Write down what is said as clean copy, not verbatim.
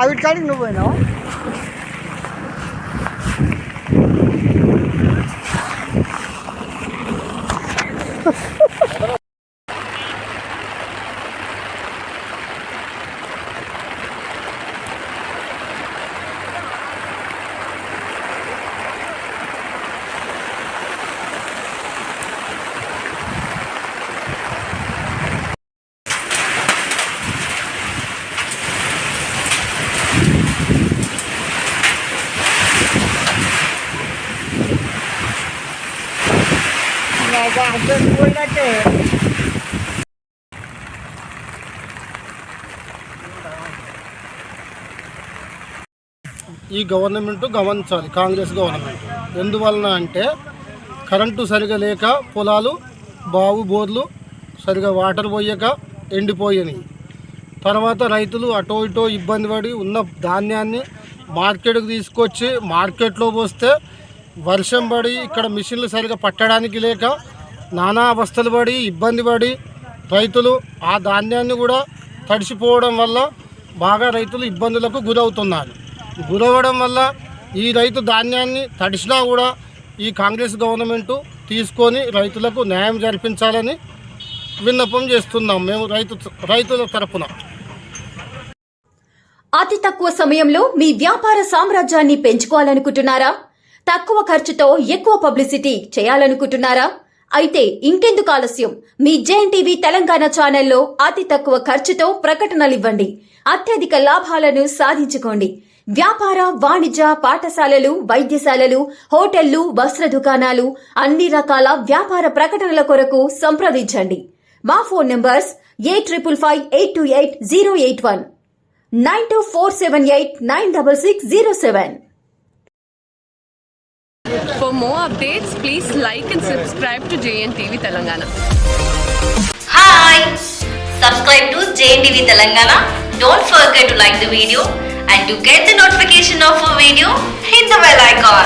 అవి కాడికి నువ్వు పోయినావు. ఈ గవర్నమెంట్ గమనించాలి, కాంగ్రెస్ గవర్నమెంట్. ఎందువలన అంటే కరెంటు సరిగా లేక పొలాలు బావు బోర్లు సరిగా వాటర్ పోయక ఎండిపోయినాయి. తర్వాత రైతులు అటో ఇటో ఇబ్బంది పడి ఉన్న ధాన్యాన్ని మార్కెట్కి తీసుకొచ్చి మార్కెట్లో పోస్తే వర్షం పడి ఇక్కడ మిషన్లు సరిగా పట్టడానికి లేక నానా అవస్థలు పడి ఇబ్బంది పడి రైతులు ఆ ధాన్యాన్ని కూడా తడిసిపోవడం వల్ల బాగా రైతులు ఇబ్బందులకు గురవుతున్నారు. గురవడం వల్ల ఈ రైతు ధాన్యాన్ని తడిసినా కూడా ఈ కాంగ్రెస్ గవర్నమెంటు తీసుకొని రైతులకు న్యాయం జరిపించాలని విన్నపం చేస్తున్నాం మేము రైతుల తరపున. అతి తక్కువ సమయంలో మీ వ్యాపార సామ్రాజ్యాన్ని పెంచుకోవాలనుకుంటున్నారా? తక్కువ ఖర్చుతో ఎక్కువ పబ్లిసిటీ చేయాలనుకుంటున్నారా? అయితే ఇంకెందుకు ఆలస్యం? మీ జేఎన్టీవీ తెలంగాణ ఛానల్లో అతి తక్కువ ఖర్చుతో ప్రకటనలివ్వండి. అత్యధిక లాభాలను సాధించుకోండి. వ్యాపార, వాణిజ్య, పాఠశాలలు, వైద్యశాలలు, హోటళ్లు, వస్త్ర దుకాణాలు, అన్ని రకాల వ్యాపార ప్రకటనల కొరకు సంప్రదించండి. మా phone numbers 8558288081, 9247896607. For more updates, please like and subscribe to JNTV Telangana. Hi! Subscribe to JNTV Telangana. Don't forget to like the video, and to get the notification of a video, hit the bell icon.